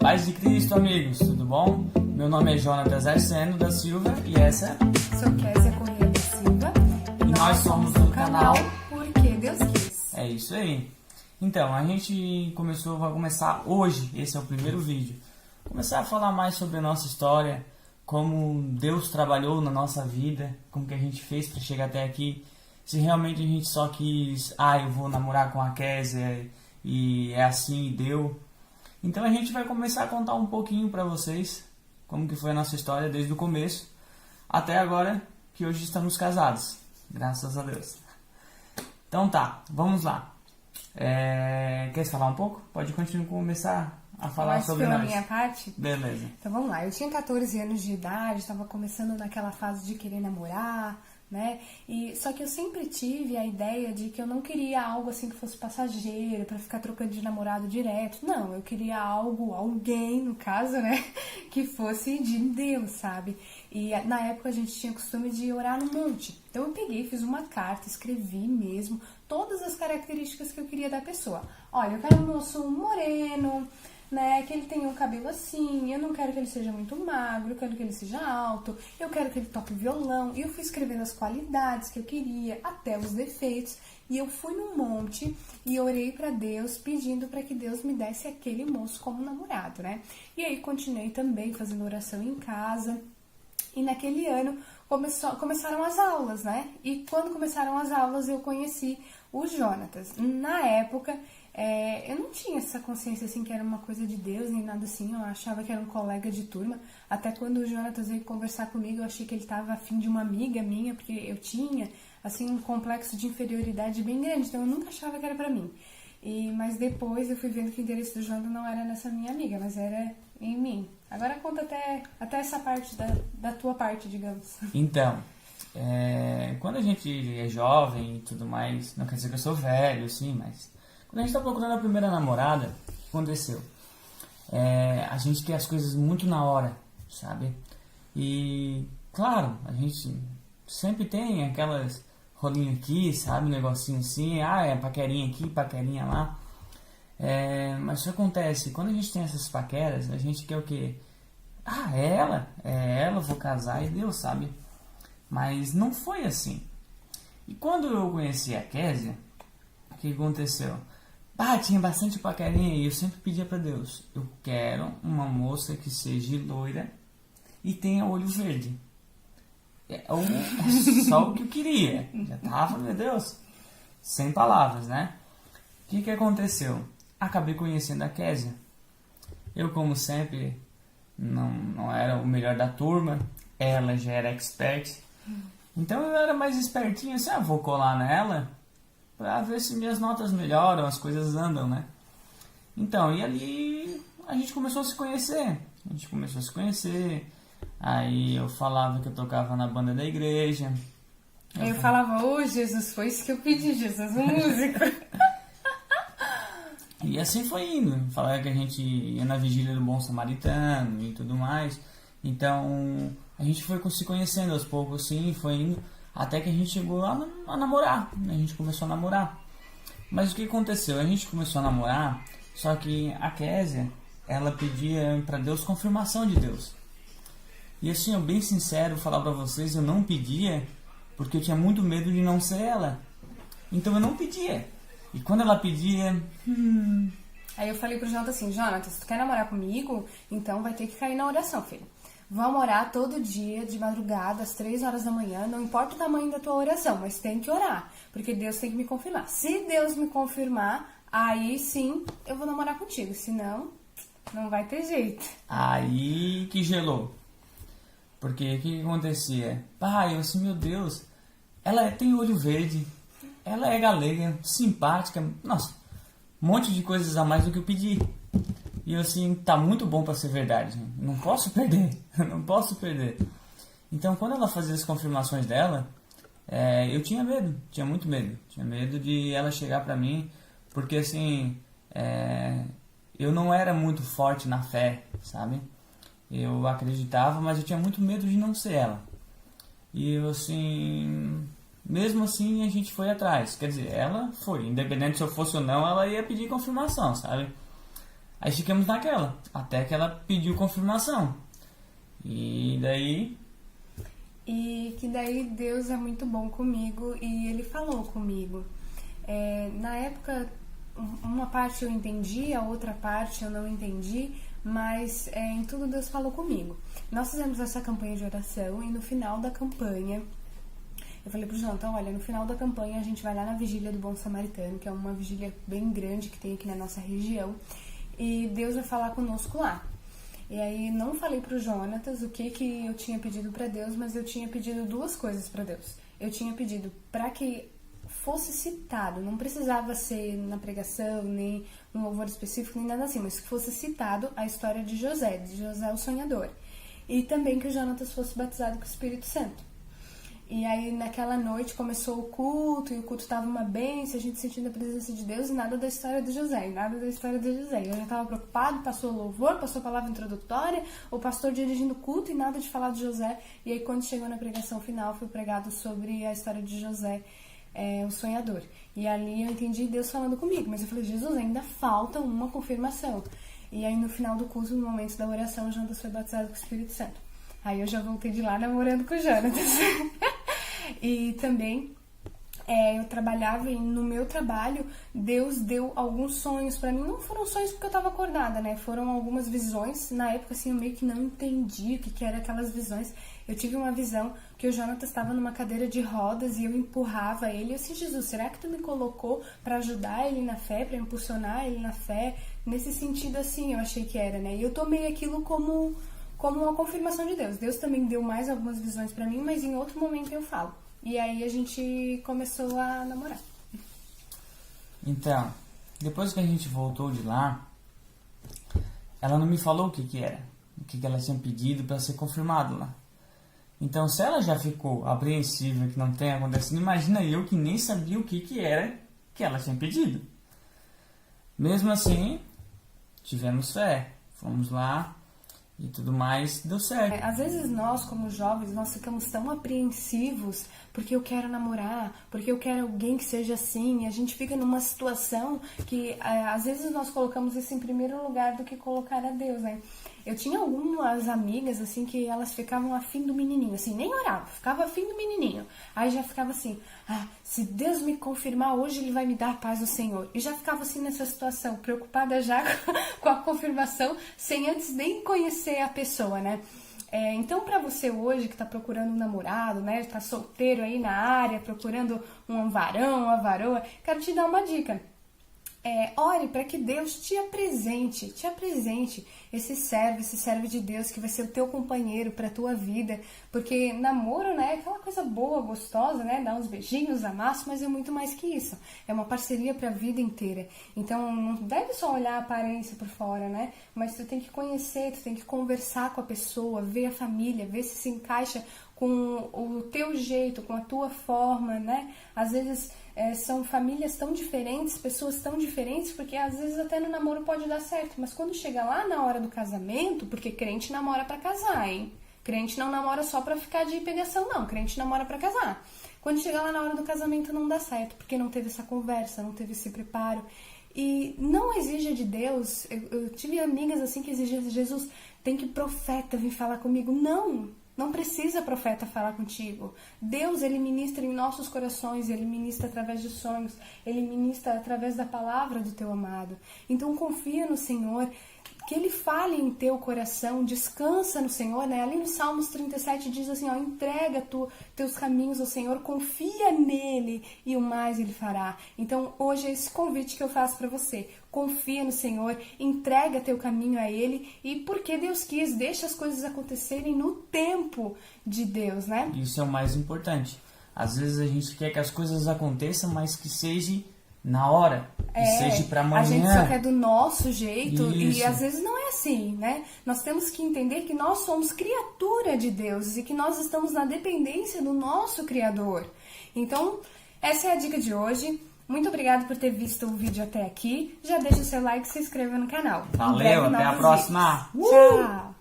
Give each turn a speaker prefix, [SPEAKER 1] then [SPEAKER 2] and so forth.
[SPEAKER 1] Paz de Cristo, amigos, tudo bom? Meu nome é Jonatas Arseno da Silva e essa...
[SPEAKER 2] Sou Kézia Corrêa da Silva.
[SPEAKER 1] E nós somos do canal
[SPEAKER 2] Porque Deus Quis.
[SPEAKER 1] É isso aí. Então, a gente vai começar hoje, esse é o primeiro vídeo, começar a falar mais sobre a nossa história, como Deus trabalhou na nossa vida, como que a gente fez para chegar até aqui, se realmente a gente só quis, eu vou namorar com a Kézia e é assim e deu. Então a gente vai começar a contar um pouquinho para vocês como que foi a nossa história desde o começo até agora que hoje estamos casados, graças a Deus. Então tá, vamos lá. Quer falar um pouco? Pode começar a falar sobre nós.
[SPEAKER 2] Minha parte?
[SPEAKER 1] Beleza.
[SPEAKER 2] Então vamos lá, eu tinha 14 anos de idade, estava começando naquela fase de querer namorar, né? Só que eu sempre tive a ideia de que eu não queria algo assim que fosse passageiro, pra ficar trocando de namorado direto. Não, eu queria alguém, no caso, né? Que fosse de Deus, sabe? E na época a gente tinha costume de orar no monte. Então eu peguei, fiz uma carta, escrevi mesmo todas as características que eu queria da pessoa. Olha, eu quero um moço moreno, né, que ele tenha um cabelo assim, eu não quero que ele seja muito magro, eu quero que ele seja alto, eu quero que ele toque violão. E eu fui escrevendo as qualidades que eu queria, até os defeitos, e eu fui no monte e orei pra Deus, pedindo para que Deus me desse aquele moço como namorado, né? E aí continuei também fazendo oração em casa, e naquele ano começaram as aulas, né? E quando começaram as aulas eu conheci o Jonatas. Na época, eu não tinha essa consciência assim que era uma coisa de Deus, nem nada assim. Eu achava que era um colega de turma. Até quando o Jonatas veio conversar comigo, eu achei que ele estava afim de uma amiga minha, porque eu tinha assim um complexo de inferioridade bem grande. Então eu nunca achava que era pra mim. Mas depois eu fui vendo que o interesse do Jonatas não era nessa minha amiga, mas era em mim. Agora conta até essa parte da tua parte, digamos.
[SPEAKER 1] Então, quando a gente é jovem e tudo mais, não quer dizer que eu sou velho, sim, mas quando a gente tá procurando a primeira namorada, o que aconteceu? A gente quer as coisas muito na hora, sabe? E, claro, a gente sempre tem aquelas rolinhas aqui, sabe? Um negocinho assim, paquerinha aqui, paquerinha lá. Mas o que acontece? Quando a gente tem essas paqueras, a gente quer o quê? É ela, vou casar e deu, sabe? Mas não foi assim. E quando eu conheci a Kézia, o que aconteceu? Tinha bastante paquerinha e eu sempre pedia pra Deus: eu quero uma moça que seja loira e tenha olho verde. É só o que eu queria. Já tava, meu Deus, sem palavras, né? O que aconteceu? Acabei conhecendo a Kézia. Eu, como sempre, não era o melhor da turma. Ela já era expert. Então eu era mais espertinho assim, vou colar nela pra ver se minhas notas melhoram, as coisas andam, né? Então, e ali a gente começou a se conhecer. Aí eu falava que eu tocava na banda da igreja.
[SPEAKER 2] Eu falava, Jesus, foi isso que eu pedi, Jesus, um músico.
[SPEAKER 1] E assim foi indo. Falava que a gente ia na vigília do Bom Samaritano e tudo mais. Então a gente foi se conhecendo aos poucos, assim, foi indo, até que a gente chegou a namorar. A gente começou a namorar. Mas o que aconteceu? A gente começou a namorar, só que a Kézia, ela pedia pra Deus confirmação de Deus. E assim, eu bem sincero, falar pra vocês, eu não pedia porque eu tinha muito medo de não ser ela. Então eu não pedia. E quando ela pedia...
[SPEAKER 2] Aí eu falei pro Jonatas assim: Jonatas, se tu quer namorar comigo, então vai ter que cair na oração, filho. Vamos orar todo dia, de madrugada, às 3 horas da manhã. Não importa o tamanho da tua oração, mas tem que orar. Porque Deus tem que me confirmar. Se Deus me confirmar, aí sim eu vou namorar contigo. Senão, não vai ter jeito.
[SPEAKER 1] Aí que gelou. Porque o que acontecia? Eu assim, meu Deus, ela tem olho verde, ela é galega, simpática, nossa, um monte de coisas a mais do que eu pedi. E eu assim, tá muito bom pra ser verdade, não posso perder, não posso perder. Então quando ela fazia as confirmações dela, eu tinha medo, tinha muito medo. Tinha medo de ela chegar pra mim, porque assim, eu não era muito forte na fé, sabe? Eu acreditava, mas eu tinha muito medo de não ser ela. E eu assim... Mesmo assim, a gente foi atrás. Quer dizer, ela foi. Independente se eu fosse ou não, ela ia pedir confirmação, sabe? Aí ficamos naquela, até que ela pediu confirmação. E daí...
[SPEAKER 2] E que daí Deus é muito bom comigo e Ele falou comigo. Na época, uma parte eu entendi, a outra parte eu não entendi, mas em tudo Deus falou comigo. Nós fizemos essa campanha de oração e no final da campanha, eu falei pro Jonathan, olha, no final da campanha a gente vai lá na Vigília do Bom Samaritano, que é uma vigília bem grande que tem aqui na nossa região, e Deus vai falar conosco lá. E aí não falei pro Jonatas o que eu tinha pedido para Deus, mas eu tinha pedido duas coisas para Deus. Eu tinha pedido para que fosse citado, não precisava ser na pregação, nem no louvor específico, nem nada assim, mas que fosse citado a história de José o sonhador. E também que o Jonatas fosse batizado com o Espírito Santo. E aí naquela noite começou o culto, e o culto estava uma bênção, a gente sentindo a presença de Deus e nada da história de José, Eu já estava preocupado, passou o louvor, passou a palavra introdutória, o pastor dirigindo o culto e nada de falar de José. E aí quando chegou na pregação final, foi pregado sobre a história de José, o sonhador. E ali eu entendi Deus falando comigo, mas eu falei, Jesus, ainda falta uma confirmação. E aí no final do culto, no momento da oração, o Jonatas foi batizado com o Espírito Santo. Aí eu já voltei de lá namorando com o Jonatas. E também eu trabalhava e no meu trabalho Deus deu alguns sonhos pra mim. Não foram sonhos porque eu tava acordada, né? Foram algumas visões. Na época, assim, eu meio que não entendi o que eram aquelas visões. Eu tive uma visão que o Jonatas estava numa cadeira de rodas e eu empurrava ele. Eu disse, Jesus, será que tu me colocou pra ajudar ele na fé, pra impulsionar ele na fé? Nesse sentido, assim, eu achei que era, né? E eu tomei aquilo como uma confirmação de Deus. Deus também deu mais algumas visões pra mim, mas em outro momento eu falo. E aí a gente começou a namorar.
[SPEAKER 1] Então, depois que a gente voltou de lá, ela não me falou o que era, o que ela tinha pedido para ser confirmado lá. Então, se ela já ficou apreensiva que não tenha acontecido, imagina eu que nem sabia o que era que ela tinha pedido. Mesmo assim, tivemos fé, fomos lá e tudo mais, deu certo.
[SPEAKER 2] Às vezes nós, como jovens, nós ficamos tão apreensivos porque eu quero namorar, porque eu quero alguém que seja assim, e a gente fica numa situação que às vezes nós colocamos isso em primeiro lugar do que colocar a Deus, né? Eu tinha algumas amigas, assim, que elas ficavam afim do menininho, assim, nem orava, ficava afim do menininho. Aí já ficava assim, se Deus me confirmar hoje, Ele vai me dar a paz do Senhor. E já ficava assim nessa situação, preocupada já com a confirmação, sem antes nem conhecer a pessoa, né? Então, pra você hoje que tá procurando um namorado, né, tá solteiro aí na área, procurando um varão, uma varoa, quero te dar uma dica. Ore para que Deus te apresente esse servo de Deus que vai ser o teu companheiro para a tua vida, porque namoro, né, é aquela coisa boa, gostosa, né, dar uns beijinhos, amassos, mas é muito mais que isso, é uma parceria para a vida inteira. Então não deve só olhar a aparência por fora, né, mas tu tem que conhecer, tu tem que conversar com a pessoa, ver a família, ver se encaixa com o teu jeito, com a tua forma, né, às vezes são famílias tão diferentes, pessoas tão diferentes, porque às vezes até no namoro pode dar certo, mas quando chega lá na hora do casamento, porque crente namora pra casar, hein? Crente não namora só pra ficar de pegação, não, crente namora pra casar. Quando chega lá na hora do casamento não dá certo, porque não teve essa conversa, não teve esse preparo. E não exija de Deus, eu tive amigas assim que exigiam de Jesus, tem que profeta vir falar comigo. Não precisa profeta falar contigo. Deus, Ele ministra em nossos corações, Ele ministra através de sonhos, Ele ministra através da palavra do teu amado. Então confia no Senhor, que Ele fale em teu coração, descansa no Senhor, né? Ali no Salmos 37 diz assim, entrega teus caminhos ao Senhor, confia nele e o mais Ele fará. Então hoje é esse convite que eu faço para você. Confia no Senhor, entrega teu caminho a Ele e porque Deus quis, deixa as coisas acontecerem no tempo de Deus, né?
[SPEAKER 1] Isso é o mais importante. Às vezes a gente quer que as coisas aconteçam, mas que seja na hora, que seja para amanhã.
[SPEAKER 2] A gente só quer do nosso jeito.
[SPEAKER 1] Isso.
[SPEAKER 2] E às vezes não é assim, né? Nós temos que entender que nós somos criatura de Deus e que nós estamos na dependência do nosso Criador. Então, essa é a dica de hoje. Muito obrigada por ter visto o vídeo até aqui. Já deixa o seu like e se inscreva no canal.
[SPEAKER 1] Valeu, até a próxima!
[SPEAKER 2] Tchau!